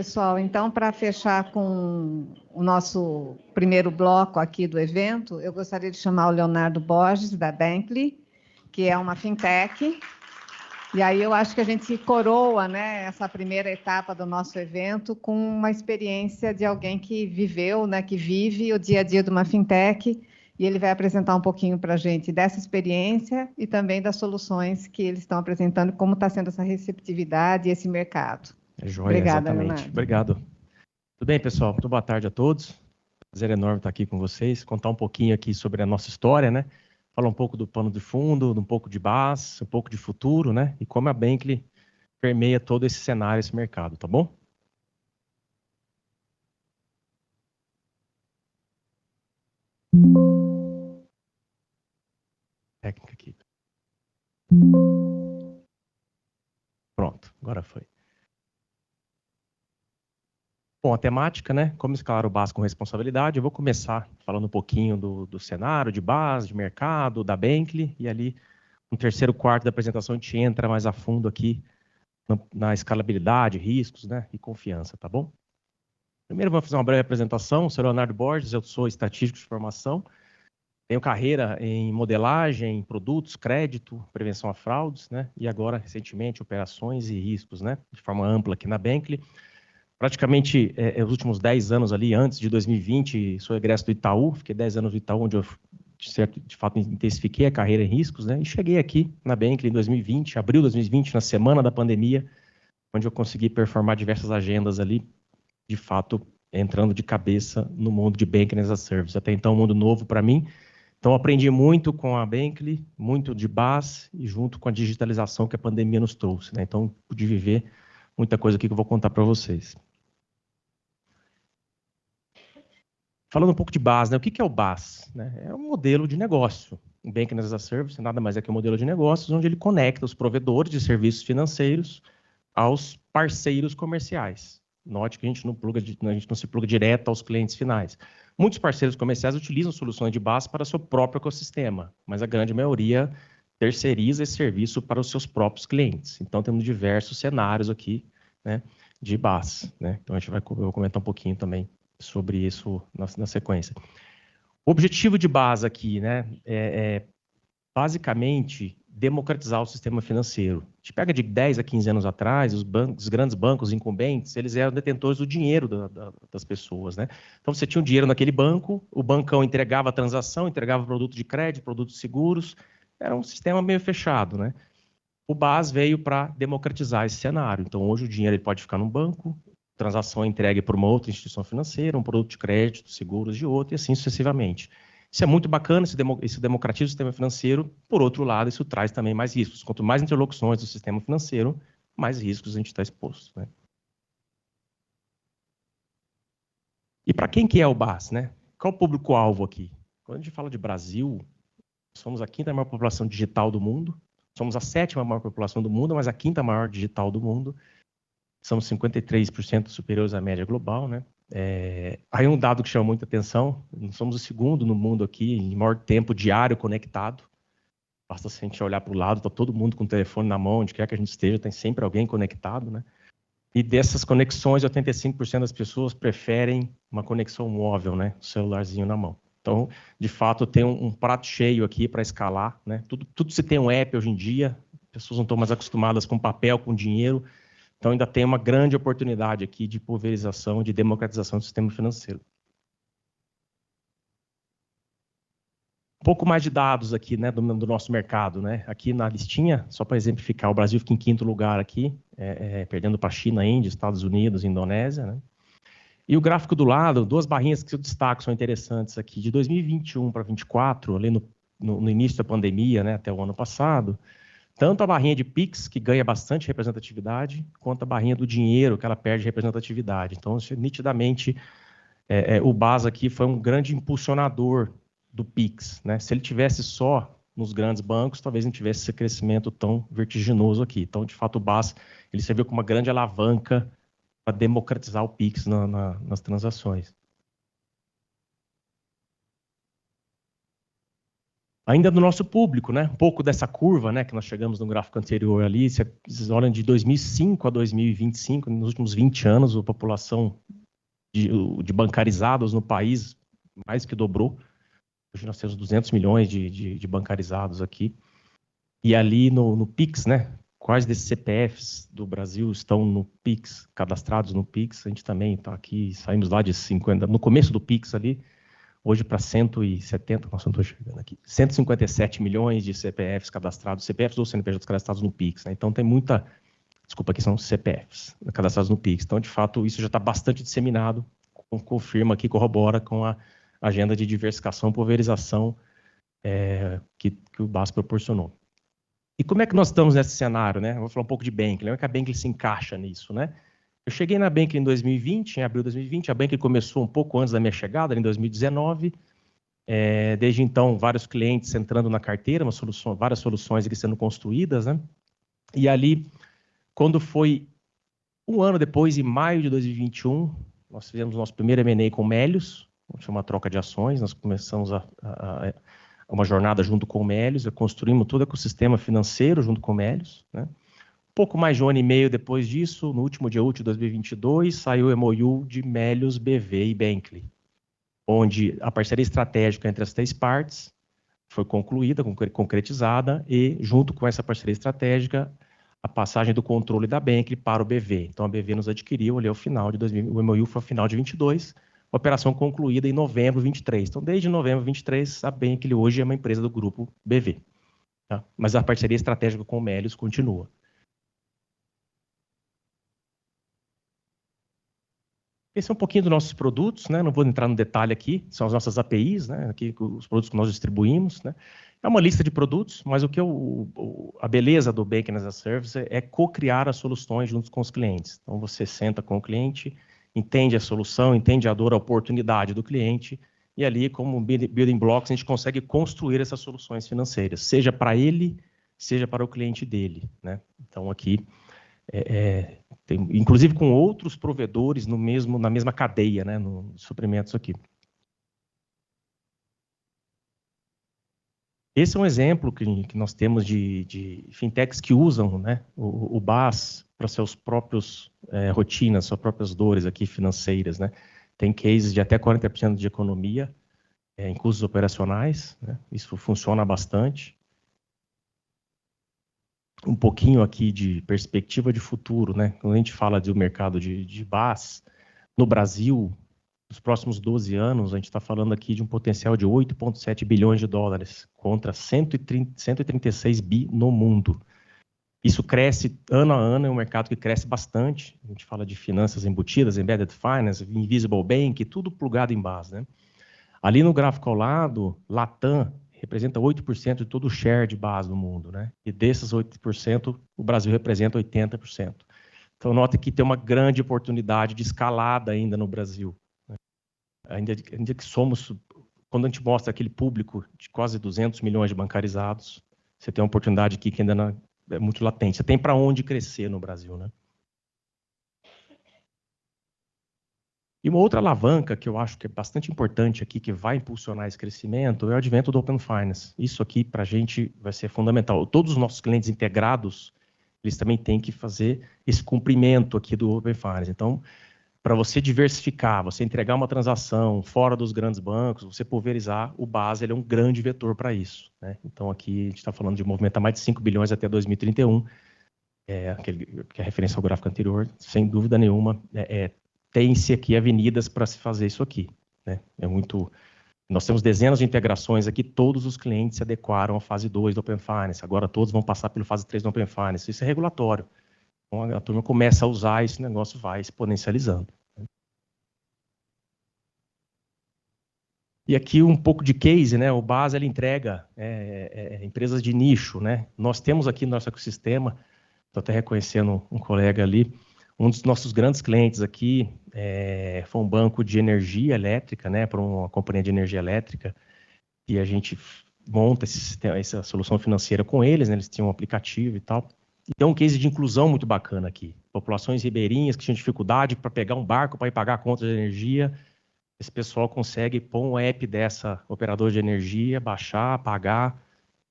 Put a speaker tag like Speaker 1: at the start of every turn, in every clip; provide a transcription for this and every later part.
Speaker 1: pessoal, então, para fechar com o nosso primeiro bloco aqui do evento, eu gostaria de chamar o Leonardo Borges, da Bankly, que é uma fintech. E aí eu acho que a gente coroa, né, essa primeira etapa do nosso evento com uma experiência de alguém que viveu, né, que vive o dia a dia de uma fintech, e ele vai apresentar um pouquinho para a gente dessa experiência e também das soluções que eles estão apresentando, como está sendo essa receptividade e esse mercado.
Speaker 2: É joia,
Speaker 1: Obrigada,
Speaker 2: exatamente.
Speaker 1: Leonardo.
Speaker 2: Obrigado. Tudo bem, pessoal? Muito boa tarde a todos. Prazer enorme estar aqui com vocês, contar um pouquinho aqui sobre a nossa história, né? Falar um pouco do pano de fundo, um pouco de base, um pouco de futuro, né? E como a Bankly permeia todo esse cenário, esse mercado, tá bom? Técnica aqui. Pronto, agora foi. Bom, a temática, né? Como escalar o básico com responsabilidade. Eu vou começar falando um pouquinho do cenário, de base, de mercado, da Bankly, e ali no terceiro quarto da apresentação a gente entra mais a fundo aqui na escalabilidade, riscos, né? E confiança, tá bom? Primeiro vamos fazer uma breve apresentação. Sou Leonardo Borges, eu sou estatístico de formação. Tenho carreira em modelagem, produtos, crédito, prevenção a fraudes, né? E agora, recentemente, operações e riscos, né? De forma ampla aqui na Bankly. Praticamente, os últimos 10 anos ali, antes de 2020, sou egresso do Itaú, fiquei 10 anos no Itaú, onde eu, de fato, intensifiquei a carreira em riscos, né? E cheguei aqui na Bankly em 2020, abril de 2020, na semana da pandemia, onde eu consegui performar diversas agendas ali, de fato, entrando de cabeça no mundo de Banking as a Service. Até então, um mundo novo para mim. Então, aprendi muito com a Bankly, muito de base e junto com a digitalização que a pandemia nos trouxe, né? Então, pude viver muita coisa aqui que eu vou contar para vocês. Falando um pouco de BaaS, né? O que é o BaaS? É um modelo de negócio. O Banking as a Service nada mais é que um modelo de negócios onde ele conecta os provedores de serviços financeiros aos parceiros comerciais. Note que a gente não se pluga direto aos clientes finais. Muitos parceiros comerciais utilizam soluções de BaaS para seu próprio ecossistema, mas a grande maioria terceiriza esse serviço para os seus próprios clientes. Então, temos diversos cenários aqui, né, de BaaS, né? Então, eu vou comentar um pouquinho também sobre isso na sequência. O objetivo de BaaS aqui, né, é basicamente democratizar o sistema financeiro. A gente pega de 10 a 15 anos atrás, os grandes bancos incumbentes, eles eram detentores do dinheiro das pessoas, né? Então, você tinha um dinheiro naquele banco, o bancão entregava a transação, entregava produto de crédito, produtos seguros, era um sistema meio fechado, né? O BaaS veio para democratizar esse cenário. Então, hoje o dinheiro ele pode ficar num banco, transação é entregue por uma outra instituição financeira, um produto de crédito, seguros de outro, e assim sucessivamente. Isso é muito bacana, isso democratiza o sistema financeiro. Por outro lado, isso traz também mais riscos. Quanto mais interlocuções do sistema financeiro, mais riscos a gente está exposto, né? E para quem que é o BaaS, né? Qual o público-alvo aqui? Quando a gente fala de Brasil, somos a quinta maior população digital do mundo, somos a sétima maior população do mundo, mas a quinta maior digital do mundo. Somos 53% superiores à média global, né? Aí um dado que chama muita atenção, nós somos o segundo no mundo aqui em maior tempo diário conectado. Basta se a gente olhar para o lado, está todo mundo com o telefone na mão, onde quer que a gente esteja, tem sempre alguém conectado, né? E dessas conexões, 85% das pessoas preferem uma conexão móvel, né? O celularzinho na mão. Então, de fato, tem um prato cheio aqui para escalar, né? Tudo se tem um app hoje em dia, as pessoas não estão mais acostumadas com papel, com dinheiro. Então, ainda tem uma grande oportunidade aqui de pulverização, de democratização do sistema financeiro. Um pouco mais de dados aqui, né, do nosso mercado, né? Aqui na listinha, só para exemplificar, o Brasil fica em quinto lugar aqui, perdendo para a China, Índia, Estados Unidos, Indonésia, né? E o gráfico do lado, duas barrinhas que eu destaco são interessantes aqui. De 2021 para 2024, ali no início da pandemia, né, até o ano passado, tanto a barrinha de Pix, que ganha bastante representatividade, quanto a barrinha do dinheiro, que ela perde representatividade. Então, nitidamente, o BaaS aqui foi um grande impulsionador do Pix, né? Se ele tivesse só nos grandes bancos, talvez não tivesse esse crescimento tão vertiginoso aqui. Então, de fato, o BaaS ele serviu como uma grande alavanca para democratizar o Pix nas transações. Ainda do nosso público, né? Um pouco dessa curva, né, que nós chegamos no gráfico anterior ali, vocês olham de 2005 a 2025, nos últimos 20 anos, a população de bancarizados no país mais que dobrou. Hoje nós temos 200 milhões de bancarizados aqui. E ali no Pix, né? Quais desses CPFs do Brasil estão no Pix, cadastrados no Pix? A gente também está aqui, saímos lá de 50, no começo do Pix ali, hoje para 170, nossa, não estou chegando aqui, 157 milhões de CPFs cadastrados, CPFs ou CNPJs cadastrados no Pix, né? Então tem muita, desculpa, aqui são CPFs cadastrados no Pix. Então, de fato, isso já está bastante disseminado, confirma aqui, corrobora com a agenda de diversificação, pulverização que o BAS proporcionou. E como é que nós estamos nesse cenário, né? Eu vou falar um pouco de Bankley. Como é que a Bankley se encaixa nisso, né? Eu cheguei na Bankley em 2020, em abril de 2020. A Bankley começou um pouco antes da minha chegada, em 2019. Desde então, vários clientes entrando na carteira, várias soluções aqui sendo construídas, né? E ali, quando foi um ano depois, em maio de 2021, nós fizemos o nosso primeiro M&A com Melius, foi uma troca de ações, nós começamos uma jornada junto com o Melius, construímos todo o ecossistema financeiro junto com o Melius, né? Pouco mais de um ano e meio depois disso, no último dia útil de 2022, saiu o MOU de Melius, BV e Bankley, onde a parceria estratégica entre as três partes foi concluída, concretizada, e junto com essa parceria estratégica, a passagem do controle da Bankley para o BV. Então a BV nos adquiriu ali ao final de 2020, o MOU foi ao final de 22, operação concluída em novembro de 23. Então, desde novembro de 23, a Bankley hoje é uma empresa do grupo BV. Tá? Mas a parceria estratégica com o Melius continua. Esse é um pouquinho dos nossos produtos, né? Não vou entrar no detalhe aqui, são as nossas APIs, né? Aqui os produtos que nós distribuímos, né? É uma lista de produtos, mas a beleza do Banking as a Service é co-criar as soluções junto com os clientes. Então, você senta com o cliente, entende a solução, entende a dor, a oportunidade do cliente, e ali, como building blocks, a gente consegue construir essas soluções financeiras, seja para ele, seja para o cliente dele, né? Então, aqui, inclusive com outros provedores na mesma cadeia, né, nos suprimentos aqui. Esse é um exemplo que nós temos de fintechs que usam, né, o BaaS para seus próprios rotinas, suas próprias dores aqui financeiras, né? Tem cases de até 40% de economia em custos operacionais, né? Isso funciona bastante. Um pouquinho aqui de perspectiva de futuro, né? Quando a gente fala do mercado de BaaS, no Brasil, nos próximos 12 anos, a gente está falando aqui de um potencial de 8,7 bilhões de dólares contra 136 bi no mundo. Isso cresce ano a ano, é um mercado que cresce bastante. A gente fala de finanças embutidas, embedded finance, invisible bank, tudo plugado em BaaS, né? Ali no gráfico ao lado, Latam representa 8% de todo o share de BaaS no mundo, né? E desses 8%, o Brasil representa 80%. Então, nota que tem uma grande oportunidade de escalada ainda no Brasil. Ainda que somos, quando a gente mostra aquele público de quase 200 milhões de bancarizados, você tem uma oportunidade aqui que ainda é muito latente. Você tem para onde crescer no Brasil, né? E uma outra alavanca que eu acho que é bastante importante aqui, que vai impulsionar esse crescimento, é o advento do Open Finance. Isso aqui, para a gente, vai ser fundamental. Todos os nossos clientes integrados, eles também têm que fazer esse cumprimento aqui do Open Finance. Então, para você diversificar, você entregar uma transação fora dos grandes bancos, você pulverizar, o BaaS ele é um grande vetor para isso, né? Então, aqui a gente está falando de movimentar mais de 5 bilhões até 2031, que é a referência ao gráfico anterior, sem dúvida nenhuma, tem-se aqui avenidas para se fazer isso aqui, né? Nós temos dezenas de integrações aqui, todos os clientes se adequaram à fase 2 do Open Finance, agora todos vão passar pela fase 3 do Open Finance, isso é regulatório. Então, a turma começa a usar, esse negócio vai exponencializando. E aqui um pouco de case, né? O BaaS ele entrega empresas de nicho, né? Nós temos aqui no nosso ecossistema, estou até reconhecendo um colega ali, um dos nossos grandes clientes aqui foi um banco de energia elétrica, né? Para uma companhia de energia elétrica, e a gente monta essa solução financeira com eles, né? Eles tinham um aplicativo e tal. E tem um case de inclusão muito bacana aqui. Populações ribeirinhas que tinham dificuldade para pegar um barco para ir pagar a conta de energia. Esse pessoal consegue pôr um app dessa operadora de energia, baixar, pagar,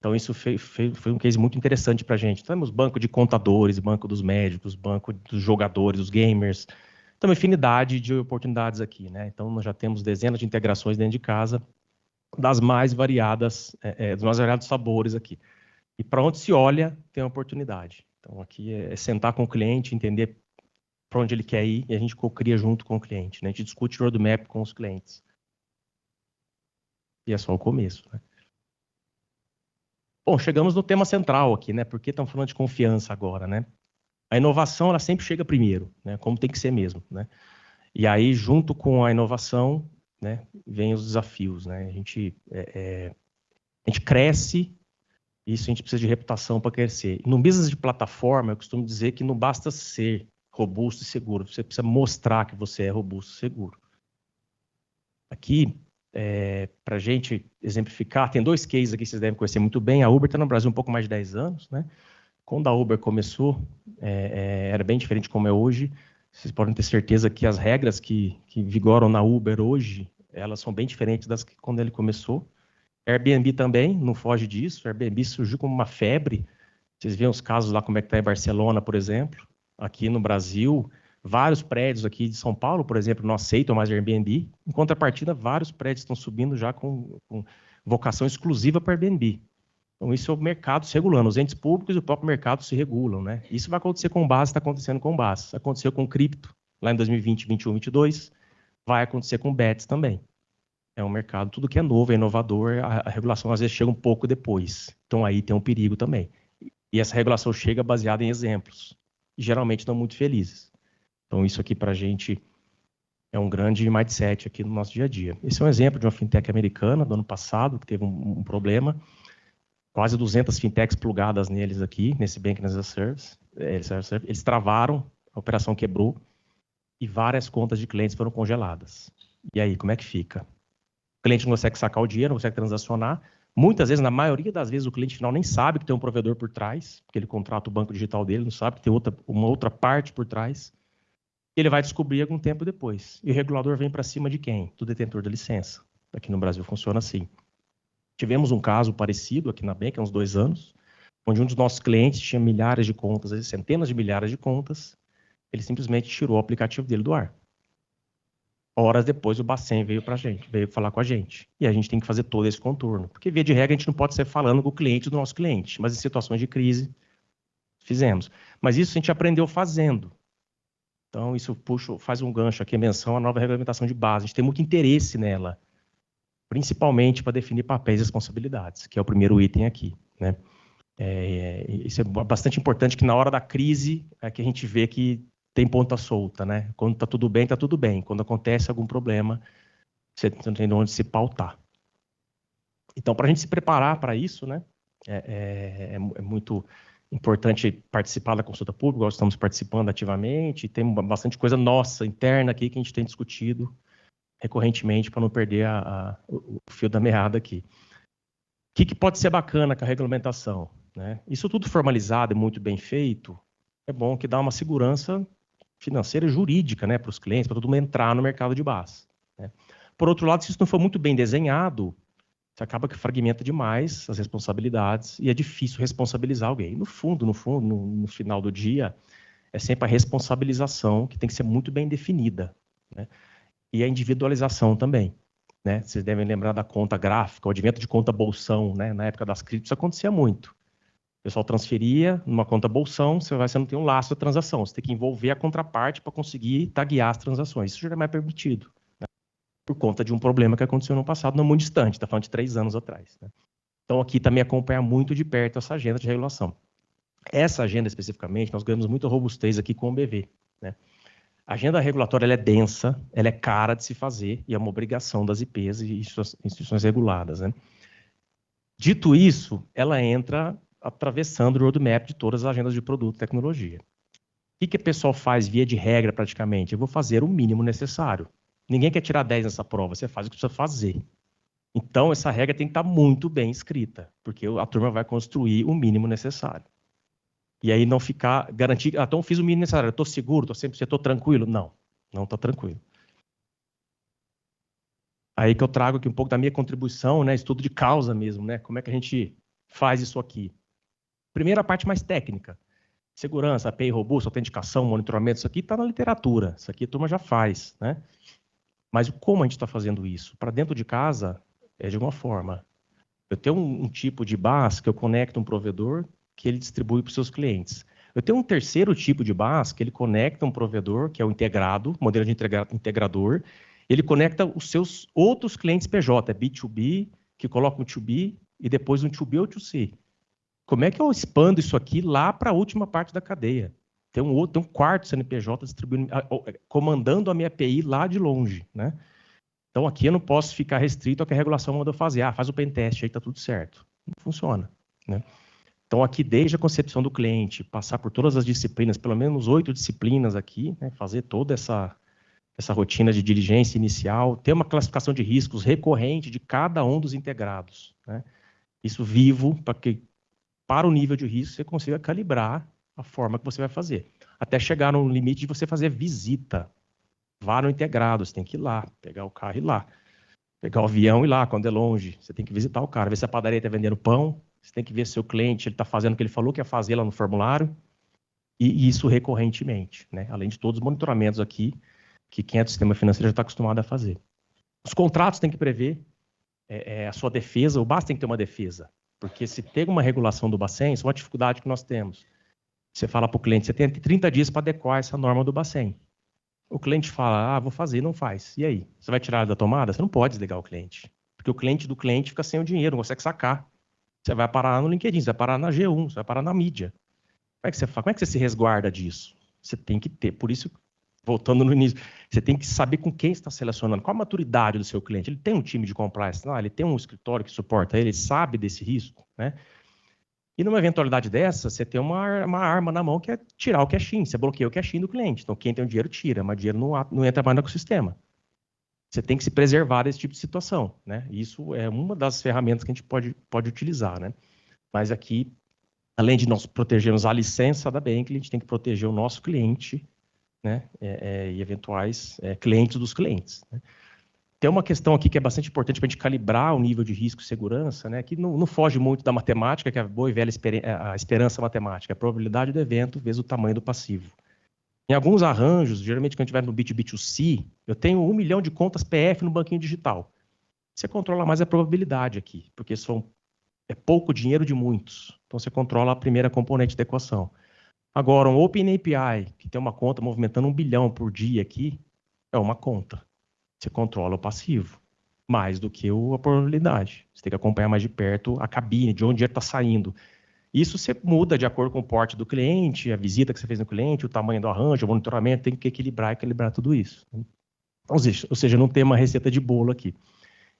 Speaker 2: Então, isso foi um case muito interessante para a gente. Temos banco de contadores, banco dos médicos, banco dos jogadores, dos gamers. Então, uma infinidade de oportunidades aqui, né? Então, nós já temos dezenas de integrações dentro de casa, das mais variadas, dos mais variados sabores aqui. E para onde se olha, tem uma oportunidade. Então, aqui é sentar com o cliente, entender para onde ele quer ir, e a gente co-cria junto com o cliente, né? A gente discute o roadmap com os clientes. E é só o começo, né? Bom, chegamos no tema central aqui, né? Porque estamos falando de confiança agora, né? A inovação, ela sempre chega primeiro, né? Como tem que ser mesmo, né? E aí, junto com a inovação, né, vem os desafios, né? A gente cresce, isso a gente precisa de reputação para crescer. No business de plataforma, eu costumo dizer que não basta ser robusto e seguro, você precisa mostrar que você é robusto e seguro. Aqui, para a gente exemplificar, tem 2 cases aqui que vocês devem conhecer muito bem. A Uber está no Brasil um pouco mais de 10 anos, né? Quando a Uber começou, era bem diferente de como é hoje. Vocês podem ter certeza que as regras que vigoram na Uber hoje, elas são bem diferentes das que quando ele começou. Airbnb também, não foge disso. Airbnb surgiu como uma febre. Vocês veem os casos lá, como é que está em Barcelona, por exemplo. Aqui no Brasil, vários prédios aqui de São Paulo, por exemplo, não aceitam mais Airbnb. Em contrapartida, vários prédios estão subindo já com vocação exclusiva para Airbnb. Então, isso é o mercado se regulando. Os entes públicos e o próprio mercado se regulam, né? Isso vai acontecer com base, está acontecendo com base. Aconteceu com cripto, lá em 2020, 2021, 2022. Vai acontecer com bets também. É um mercado, tudo que é novo, é inovador, a regulação às vezes chega um pouco depois. Então, aí tem um perigo também. E essa regulação chega baseada em exemplos, e geralmente não muito felizes. Então, isso aqui para a gente é um grande mindset aqui no nosso dia a dia. Esse é um exemplo de uma fintech americana do ano passado, que teve um problema. Quase 200 fintechs plugadas neles aqui, nesse Banking as a Service. Eles travaram, a operação quebrou, e várias contas de clientes foram congeladas. E aí, como é que fica? O cliente não consegue sacar o dinheiro, não consegue transacionar. Muitas vezes, na maioria das vezes, o cliente final nem sabe que tem um provedor por trás, porque ele contrata o banco digital dele, não sabe que tem uma outra parte por trás. Ele vai descobrir algum tempo depois. E o regulador vem para cima de quem? Do detentor da licença. Aqui no Brasil funciona assim. Tivemos um caso parecido aqui na Bank há uns 2 anos, onde um dos nossos clientes tinha milhares de contas, às vezes centenas de milhares de contas, ele simplesmente tirou o aplicativo dele do ar. Horas depois, o Bacen veio falar com a gente. E a gente tem que fazer todo esse contorno. Porque, via de regra, a gente não pode sair falando com o cliente do nosso cliente, mas em situações de crise, fizemos. Mas isso a gente aprendeu fazendo. Então, isso faz um gancho aqui, a menção à nova regulamentação de base. A gente tem muito interesse nela, principalmente para definir papéis e responsabilidades, que é o primeiro item aqui, né? Isso é bastante importante, que na hora da crise é que a gente vê que tem ponta solta, né? Quando está tudo bem, está tudo bem. Quando acontece algum problema, você não tem onde se pautar. Então, para a gente se preparar para isso, né? É muito importante participar da consulta pública, nós estamos participando ativamente, tem bastante coisa nossa, interna aqui, que a gente tem discutido recorrentemente para não perder o fio da meada aqui. O que pode ser bacana com a regulamentação, né? Isso tudo formalizado e muito bem feito, é bom que dá uma segurança financeira e jurídica, né, para os clientes, para todo mundo entrar no mercado de base, né? Por outro lado, se isso não for muito bem desenhado, você acaba que fragmenta demais as responsabilidades e é difícil responsabilizar alguém. No final do dia, é sempre a responsabilização que tem que ser muito bem definida, né? E a individualização também, né? Vocês devem lembrar da conta gráfica, o advento de conta bolsão, né? Na época das criptos, isso acontecia muito. O pessoal transferia numa conta bolsão, você não tem um laço da transação, você tem que envolver a contraparte para conseguir taguear as transações. Isso já não é permitido, né? Por conta de um problema que aconteceu no passado, não muito distante, está falando de 3 anos atrás, né? Então, aqui também acompanhar muito de perto essa agenda de regulação. Essa agenda, especificamente, nós ganhamos muita robustez aqui com o BV, né? A agenda regulatória ela é densa, ela é cara de se fazer e é uma obrigação das IPs e instituições reguladas, né? Dito isso, ela entra atravessando o roadmap de todas as agendas de produto e tecnologia. O que o pessoal faz via de regra praticamente? Eu vou fazer o mínimo necessário. Ninguém quer tirar 10 nessa prova, você faz o que precisa fazer. Então, essa regra tem que estar muito bem escrita, porque a turma vai construir o mínimo necessário. E aí não ficar garantido, então fiz o mínimo necessário, estou seguro, estou tranquilo? Não estou tranquilo. Aí que eu trago aqui um pouco da minha contribuição, né, estudo de causa mesmo, né, como é que a gente faz isso aqui? Primeiro, a parte mais técnica. Segurança, API robusta, autenticação, monitoramento, isso aqui está na literatura. Isso aqui a turma já faz, né? Mas como a gente está fazendo isso? Para dentro de casa, é de uma forma. Eu tenho um tipo de BaaS que eu conecto um provedor que ele distribui para os seus clientes. Eu tenho um terceiro tipo de BaaS que ele conecta um provedor, que é o integrado, modelo de integrador. Ele conecta os seus outros clientes PJ, é B2B, que coloca um 2B e depois um 2B ou 2C. Como é que eu expando isso aqui lá para a última parte da cadeia? Tem um quarto CNPJ distribuindo, comandando a minha API lá de longe, né? Então aqui eu não posso ficar restrito ao que a regulação manda eu fazer. Ah, faz o pentest aí, tá tudo certo. Não funciona, né? Então aqui, desde a concepção do cliente, passar por todas as disciplinas, pelo menos 8 disciplinas aqui, né? Fazer toda essa rotina de diligência inicial, ter uma classificação de riscos recorrente de cada um dos integrados, né? Isso vivo, para o nível de risco você consiga calibrar a forma que você vai fazer. Até chegar no limite de você fazer visita. Vá no integrado, você tem que ir lá, pegar o carro e ir lá. Pegar o avião e ir lá, quando é longe. Você tem que visitar o cara, ver se a padaria está vendendo pão. Você tem que ver se o cliente está fazendo o que ele falou que ia fazer lá no formulário. E isso recorrentemente, né? Além de todos os monitoramentos aqui, que quem é do sistema financeiro já está acostumado a fazer. Os contratos têm que prever a sua defesa, o BaaS tem que ter uma defesa. Porque se tem uma regulação do Bacen, isso é uma dificuldade que nós temos. Você fala para o cliente, você tem 30 dias para adequar essa norma do Bacen. O cliente fala, vou fazer, não faz. E aí? Você vai tirar da tomada? Você não pode desligar o cliente. Porque o cliente do cliente fica sem o dinheiro, não consegue sacar. Você vai parar no LinkedIn, você vai parar na G1, você vai parar na mídia. Como é que você se resguarda disso? Você tem que ter, por isso, voltando no início, você tem que saber com quem está se relacionando, qual a maturidade do seu cliente. Ele tem um time de compliance, ele tem um escritório que suporta ele sabe desse risco, né? E numa eventualidade dessa, você tem uma arma na mão que é tirar o cash-in. Você bloqueia o cash-in do cliente. Então, quem tem o dinheiro, tira, mas o dinheiro não entra mais no ecossistema. Você tem que se preservar desse tipo de situação, né? Isso é uma das ferramentas que a gente pode utilizar, né? Mas aqui, além de nós protegermos a licença da Bentley, a gente tem que proteger o nosso cliente, né? E eventuais clientes dos clientes, né? Tem uma questão aqui que é bastante importante para a gente calibrar o nível de risco e segurança, né? Que não foge muito da matemática, que é a boa e velha a esperança matemática, a probabilidade do evento vezes o tamanho do passivo. Em alguns arranjos, geralmente quando a gente vai no B2B2C, eu tenho 1 milhão de contas PF no banquinho digital. Você controla mais a probabilidade aqui, porque é pouco dinheiro de muitos. Então você controla a primeira componente da equação. Agora, um Open API, que tem uma conta movimentando 1 bilhão por dia aqui, é uma conta. Você controla o passivo, mais do que a probabilidade. Você tem que acompanhar mais de perto a cabine, de onde o dinheiro está saindo. Isso você muda de acordo com o porte do cliente, a visita que você fez no cliente, o tamanho do arranjo, o monitoramento, tem que equilibrar tudo isso. Ou seja, não tem uma receita de bolo aqui.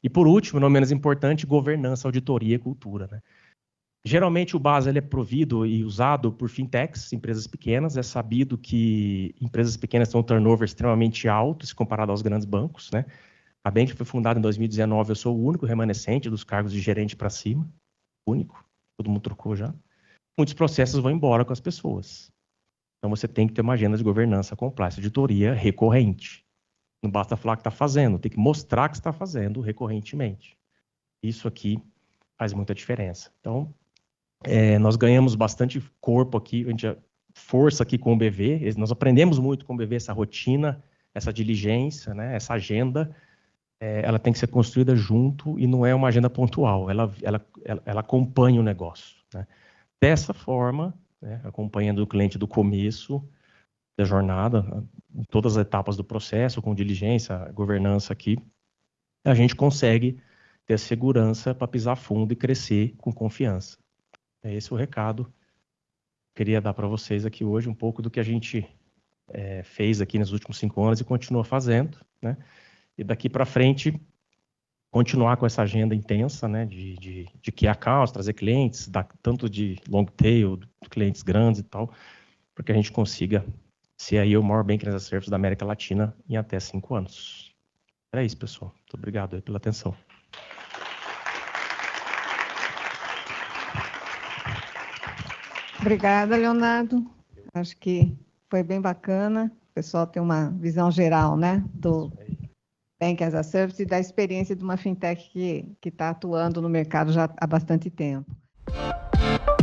Speaker 2: E por último, não menos importante, governança, auditoria e cultura, né? Geralmente o BaaS ele é provido e usado por fintechs, empresas pequenas. É sabido que empresas pequenas têm um turnover extremamente alto se comparado aos grandes bancos, né? A Bentley foi fundada em 2019, eu sou o único remanescente dos cargos de gerente para cima. Único, todo mundo trocou já. Muitos processos vão embora com as pessoas. Então você tem que ter uma agenda de governança compliance, auditoria recorrente. Não basta falar que está fazendo, tem que mostrar que está fazendo recorrentemente. Isso aqui faz muita diferença. Então, nós ganhamos bastante corpo aqui, força aqui com o BV, nós aprendemos muito com o BV essa rotina, essa diligência, né, essa agenda, ela tem que ser construída junto e não é uma agenda pontual, ela acompanha o negócio, né? Dessa forma, né, acompanhando o cliente do começo da jornada, em todas as etapas do processo, com diligência, governança aqui, a gente consegue ter segurança para pisar fundo e crescer com confiança. É esse o recado que eu queria dar para vocês aqui hoje, um pouco do que a gente fez aqui nos últimos 5 anos e continua fazendo, né? E daqui para frente, continuar com essa agenda intensa, né, de key accounts, trazer clientes, tanto de long tail, clientes grandes e tal, para que a gente consiga ser aí o maior Banking as a Service da América Latina em até 5 anos. É isso, pessoal. Muito obrigado aí pela atenção.
Speaker 1: Obrigada, Leonardo. Acho que foi bem bacana. O pessoal tem uma visão geral, né, do Banking as a Service e da experiência de uma fintech que está atuando no mercado já há bastante tempo.
Speaker 3: Tchau.